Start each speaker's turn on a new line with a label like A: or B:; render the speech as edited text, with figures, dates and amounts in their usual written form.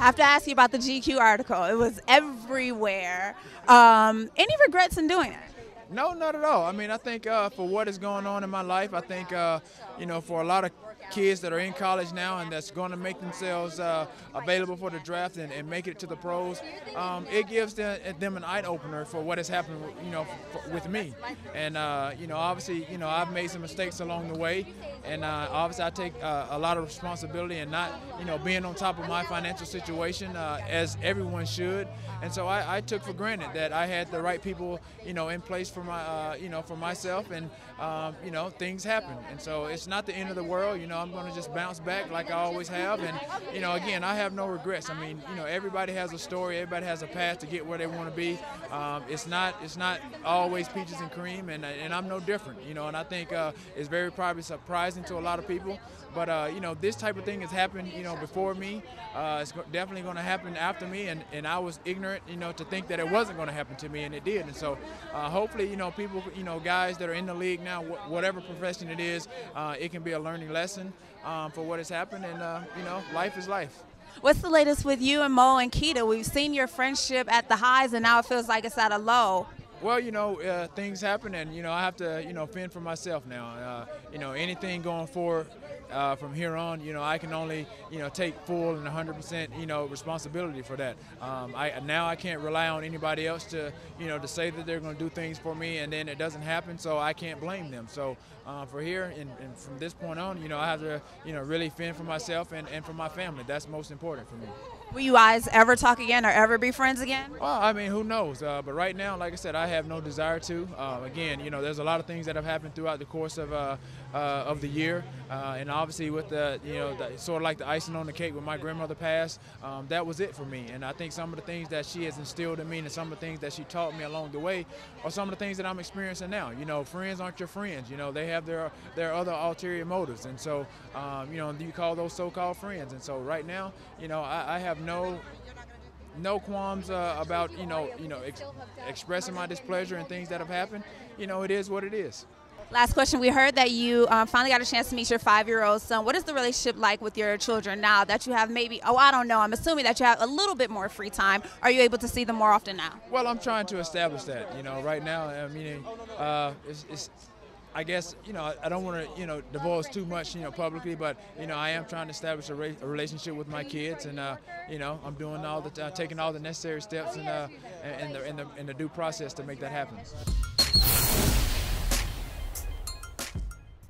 A: have to ask you about the GQ article. It was everywhere. Any regrets in doing it?
B: No, not at all. I mean, I think for what is going on in my life, I think, for a lot of kids that are in college now and that's going to make themselves available for the draft and make it to the pros, it gives them an eye-opener for what has happened, with me. And, obviously, I've made some mistakes along the way. And obviously I take a lot of responsibility and not, being on top of my financial situation as everyone should. And so I took for granted that I had the right people, in place for my, for myself, and things happen. And so it's not the end of the world. I'm going to just bounce back like I always have. And again, I have no regrets. I mean, everybody has a story. Everybody has a path to get where they want to be. It's not always peaches and cream, and I'm no different. And I think it's very probably surprising to a lot of people. But this type of thing has happened, before me. It's definitely going to happen after me, and I was ignorant, to think that it wasn't going to happen to me, and it did. And so hopefully, people, guys that are in the league now, whatever profession it is, it can be a learning lesson for what has happened, and life is life.
A: What's the latest with you and Mo and Keita? We've seen your friendship at the highs, and now it feels like it's at a low.
B: Well, things happen, and I have to, fend for myself now. Anything going forward from here on, I can only, take full and 100%, responsibility for that. Now I can't rely on anybody else to, to say that they're going to do things for me, and then it doesn't happen, so I can't blame them. So for here and from this point on, I have to, really fend for myself and for my family. That's most important for me.
A: Will you guys ever talk again or ever be friends again?
B: Well, I mean, who knows? But right now, like I said, I have no desire to. Again, there's a lot of things that have happened throughout the course of the year, and obviously with the, sort of like the icing on the cake when my grandmother passed, that was it for me. And I think some of the things that she has instilled in me and some of the things that she taught me along the way are some of the things that I'm experiencing now. Friends aren't your friends. They have their other ulterior motives, and so you call those so-called friends. And so right now, I have no qualms about expressing my displeasure and things that have happened. It is what it is.
A: Last question. We heard that you finally got a chance to meet your 5-year-old son. What is the relationship like with your children now that you have maybe, I don't know, I'm assuming that you have a little bit more free time. Are you able to see them more often now?
B: Well, I'm trying to establish that. Right now, I guess, I don't want to, divulge too much, publicly, but, I am trying to establish a relationship with my kids, and, I'm doing taking all the necessary steps and the due process to make that happen.